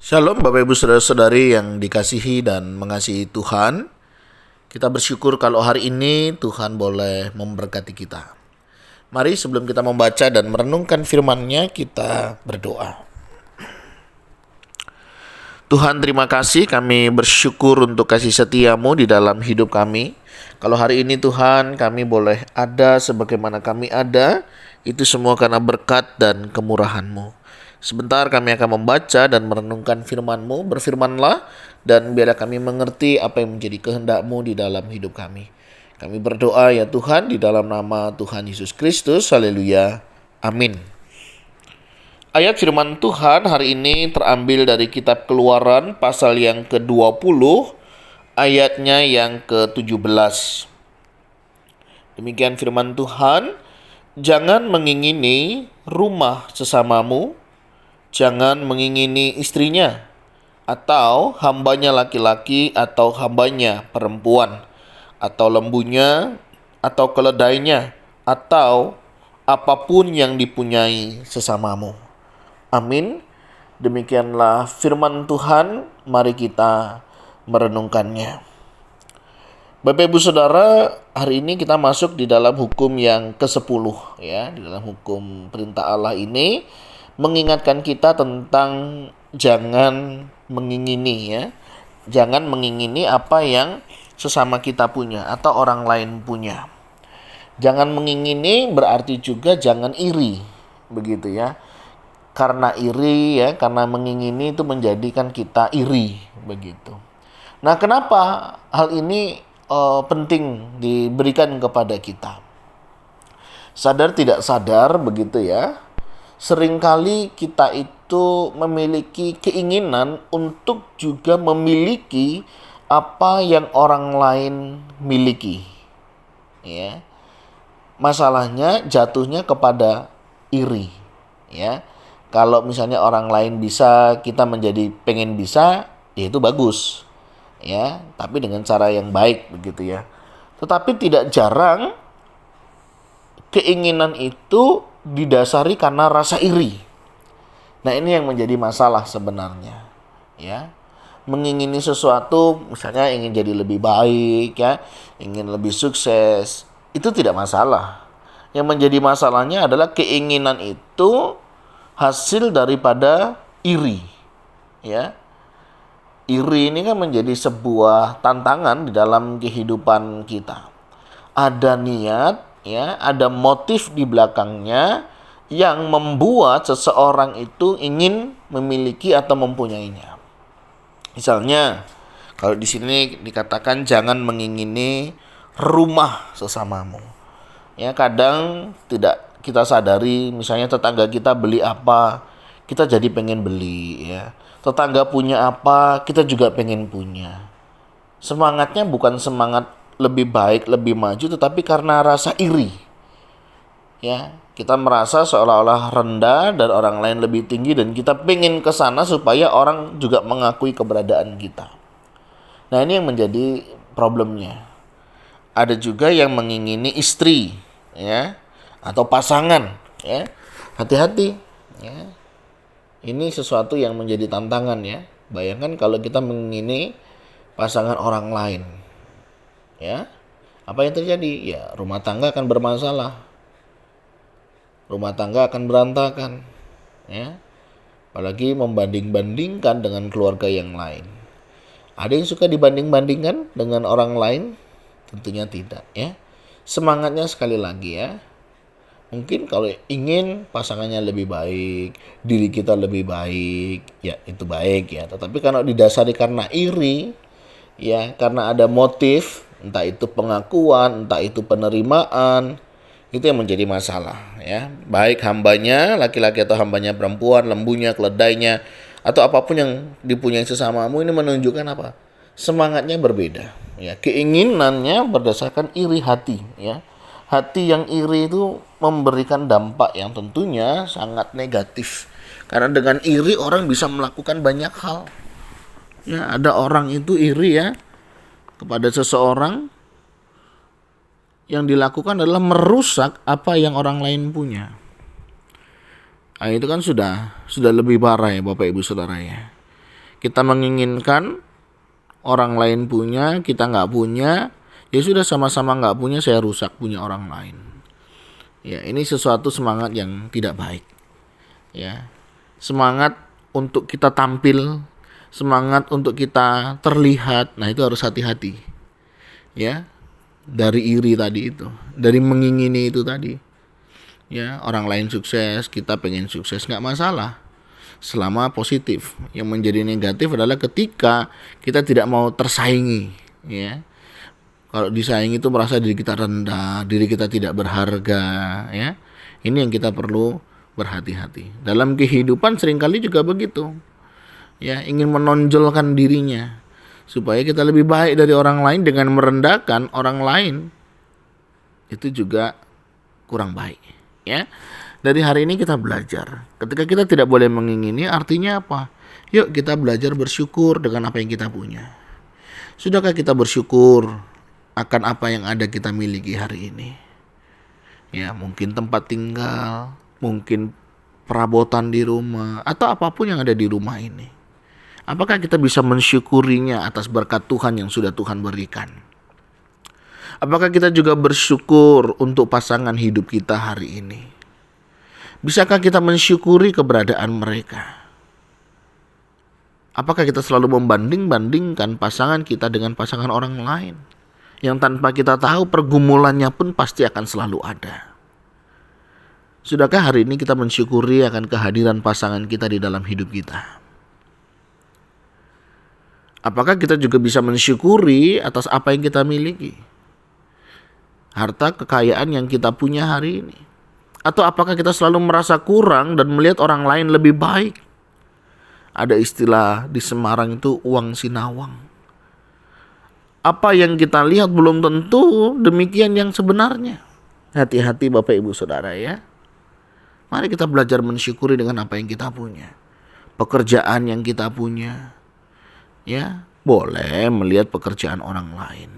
Shalom Bapak Ibu Saudara-saudari yang dikasihi dan mengasihi Tuhan. Kita bersyukur kalau hari ini Tuhan boleh memberkati kita. Mari sebelum kita membaca dan merenungkan firman-Nya, kita berdoa. Tuhan, terima kasih, kami bersyukur untuk kasih setia-Mu di dalam hidup kami. Kalau hari ini Tuhan, kami boleh ada sebagaimana kami ada, itu semua karena berkat dan kemurahan-Mu. Sebentar kami akan membaca dan merenungkan firman-Mu. Berfirmanlah dan biarlah kami mengerti apa yang menjadi kehendak-Mu di dalam hidup kami. Kami berdoa ya Tuhan di dalam nama Tuhan Yesus Kristus. Haleluya. Amin. Ayat firman Tuhan hari ini terambil dari kitab Keluaran pasal yang ke-20 ayatnya yang ke-17. Demikian firman Tuhan, jangan mengingini rumah sesamamu, jangan mengingini istrinya, atau hambanya laki-laki, atau hambanya perempuan, atau lembunya, atau keledainya, atau apapun yang dipunyai sesamamu. Amin. Demikianlah firman Tuhan, mari kita merenungkannya. Bapak Ibu Saudara, hari ini kita masuk di dalam hukum yang ke-10 ya. Di dalam hukum perintah Allah ini mengingatkan kita tentang jangan mengingini ya. Jangan mengingini apa yang sesama kita punya atau orang lain punya. Jangan mengingini berarti juga jangan iri, begitu ya. Karena iri ya, karena mengingini itu menjadikan kita iri, begitu. Nah, kenapa hal ini penting diberikan kepada kita? Sadar tidak sadar, begitu ya. Seringkali kita itu memiliki keinginan untuk juga memiliki apa yang orang lain miliki. Ya. Masalahnya jatuhnya kepada iri, ya. Kalau misalnya orang lain bisa, kita menjadi pengen bisa, ya itu bagus. Ya, tapi dengan cara yang baik begitu ya. Tetapi tidak jarang keinginan itu didasari karena rasa iri. Nah, ini yang menjadi masalah sebenarnya. Ya. Mengingini sesuatu, misalnya ingin jadi lebih baik ya, ingin lebih sukses, itu tidak masalah. Yang menjadi masalahnya adalah keinginan itu hasil daripada iri. Ya. Iri ini kan menjadi sebuah tantangan di dalam kehidupan kita. Ada niat, ya, ada motif di belakangnya yang membuat seseorang itu ingin memiliki atau mempunyainya. Misalnya, kalau di sini dikatakan jangan mengingini rumah sesamamu. Ya, kadang tidak kita sadari, misalnya tetangga kita beli apa, kita jadi pengen beli ya. Tetangga punya apa, kita juga pengen punya. Semangatnya bukan semangat lebih baik, lebih maju, tetapi karena rasa iri. Ya, kita merasa seolah-olah rendah dan orang lain lebih tinggi dan kita pengen ke sana supaya orang juga mengakui keberadaan kita. Nah, ini yang menjadi problemnya. Ada juga yang mengingini istri, ya, atau pasangan, ya. Hati-hati, ya. Ini sesuatu yang menjadi tantangan ya. Bayangkan kalau kita mengingini pasangan orang lain. Ya. Apa yang terjadi? Ya, rumah tangga akan bermasalah. Rumah tangga akan berantakan. Ya. Apalagi membanding-bandingkan dengan keluarga yang lain. Ada yang suka dibanding-bandingkan dengan orang lain? Tentunya tidak ya. Semangatnya sekali lagi ya. Mungkin kalau ingin pasangannya lebih baik, diri kita lebih baik, ya itu baik ya. Tetapi kalau didasari karena iri, ya karena ada motif, entah itu pengakuan, entah itu penerimaan, itu yang menjadi masalah ya. Baik hambanya, laki-laki atau hambanya perempuan, lembunya, keledainya, atau apapun yang dipunyai sesamamu, ini menunjukkan apa? Semangatnya berbeda, ya. Keinginannya berdasarkan iri hati, ya. Hati yang iri itu memberikan dampak yang tentunya sangat negatif. Karena dengan iri orang bisa melakukan banyak hal. Ya, ada orang itu iri ya kepada seseorang, yang dilakukan adalah merusak apa yang orang lain punya. Nah, itu kan sudah lebih parah ya Bapak Ibu Saudara ya. Kita menginginkan orang lain punya, kita nggak punya, ya sudah sama-sama nggak punya, saya rusak punya orang lain. Ya, ini sesuatu semangat yang tidak baik. Ya, semangat untuk kita tampil, semangat untuk kita terlihat, nah itu harus hati-hati. Ya, dari iri tadi itu, dari mengingini itu tadi. Ya, orang lain sukses, kita pengen sukses, nggak masalah. Selama positif. Yang menjadi negatif adalah ketika kita tidak mau tersaingi, ya. Kalau disaingi itu merasa diri kita rendah, diri kita tidak berharga, ya. Ini yang kita perlu berhati-hati. Dalam kehidupan seringkali juga begitu. Ya, ingin menonjolkan dirinya supaya kita lebih baik dari orang lain dengan merendahkan orang lain. Itu juga kurang baik, ya. Dari hari ini kita belajar. Ketika kita tidak boleh mengingini, artinya apa? Yuk kita belajar bersyukur dengan apa yang kita punya. Sudahkah kita bersyukur akan apa yang ada kita miliki hari ini? Ya, mungkin tempat tinggal, mungkin perabotan di rumah, atau apapun yang ada di rumah ini. Apakah kita bisa mensyukurinya atas berkat Tuhan yang sudah Tuhan berikan? Apakah kita juga bersyukur untuk pasangan hidup kita hari ini? Bisakah kita mensyukuri keberadaan mereka? Apakah kita selalu membanding-bandingkan pasangan kita dengan pasangan orang lain? Yang tanpa kita tahu pergumulannya pun pasti akan selalu ada. Sudahkah hari ini kita mensyukuri akan kehadiran pasangan kita di dalam hidup kita? Apakah kita juga bisa mensyukuri atas apa yang kita miliki? Harta kekayaan yang kita punya hari ini. Atau apakah kita selalu merasa kurang dan melihat orang lain lebih baik? Ada istilah di Semarang itu uang sinawang. Apa yang kita lihat belum tentu demikian yang sebenarnya. Hati-hati Bapak Ibu Saudara ya. Mari kita belajar mensyukuri dengan apa yang kita punya. Pekerjaan yang kita punya. Ya, boleh melihat pekerjaan orang lain.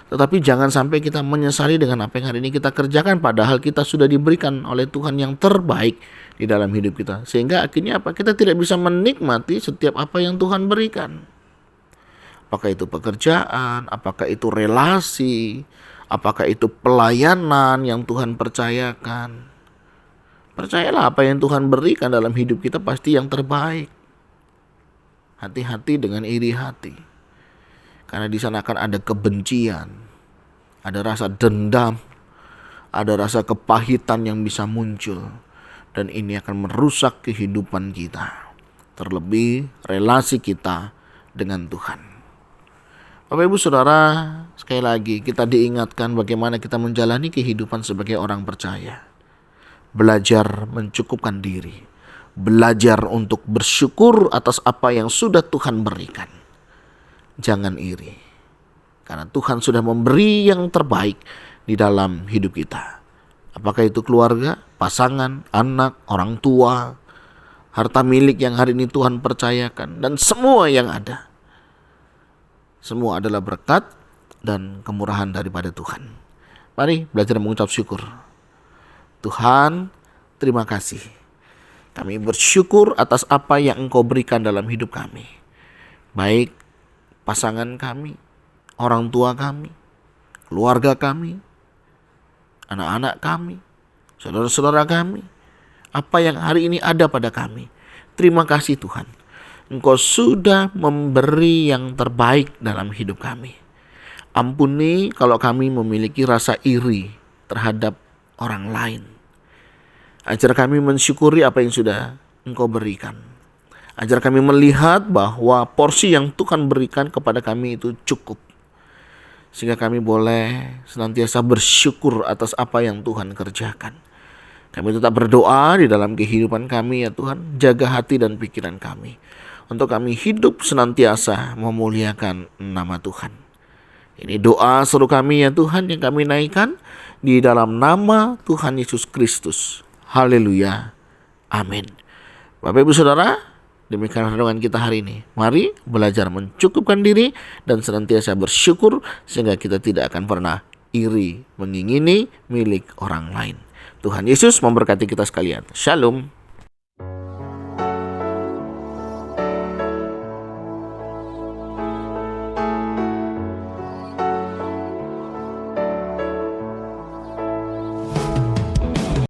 Tetapi jangan sampai kita menyesali dengan apa yang hari ini kita kerjakan. Padahal kita sudah diberikan oleh Tuhan yang terbaik di dalam hidup kita. Sehingga akhirnya apa? Kita tidak bisa menikmati setiap apa yang Tuhan berikan. Apakah itu pekerjaan, apakah itu relasi, apakah itu pelayanan yang Tuhan percayakan. Percayalah apa yang Tuhan berikan dalam hidup kita pasti yang terbaik. Hati-hati dengan iri hati. Karena di sana akan ada kebencian, ada rasa dendam, ada rasa kepahitan yang bisa muncul. Dan ini akan merusak kehidupan kita. Terlebih relasi kita dengan Tuhan. Bapak Ibu Saudara, sekali lagi kita diingatkan bagaimana kita menjalani kehidupan sebagai orang percaya. Belajar mencukupkan diri. Belajar untuk bersyukur atas apa yang sudah Tuhan berikan. Jangan iri, karena Tuhan sudah memberi yang terbaik di dalam hidup kita. Apakah itu keluarga, pasangan, anak, orang tua, harta milik yang hari ini Tuhan percayakan, dan semua yang ada. Semua adalah berkat dan kemurahan daripada Tuhan. Mari belajar mengucap syukur. Tuhan, terima kasih. Kami bersyukur atas apa yang Engkau berikan dalam hidup kami. Baik pasangan kami, orang tua kami, keluarga kami, anak-anak kami, saudara-saudara kami, apa yang hari ini ada pada kami. Terima kasih Tuhan, Engkau sudah memberi yang terbaik dalam hidup kami. Ampuni kalau kami memiliki rasa iri terhadap orang lain. Ajar kami mensyukuri apa yang sudah Engkau berikan. Ajar kami melihat bahwa porsi yang Tuhan berikan kepada kami itu cukup. Sehingga kami boleh senantiasa bersyukur atas apa yang Tuhan kerjakan. Kami tetap berdoa di dalam kehidupan kami ya Tuhan. Jaga hati dan pikiran kami. Untuk kami hidup senantiasa memuliakan nama Tuhan. Ini doa seru kami ya Tuhan yang kami naikkan di dalam nama Tuhan Yesus Kristus. Haleluya. Amin. Bapak Ibu Saudara, demikian renungan kita hari ini. Mari belajar mencukupkan diri dan senantiasa bersyukur sehingga kita tidak akan pernah iri, mengingini milik orang lain. Tuhan Yesus memberkati kita sekalian. Shalom.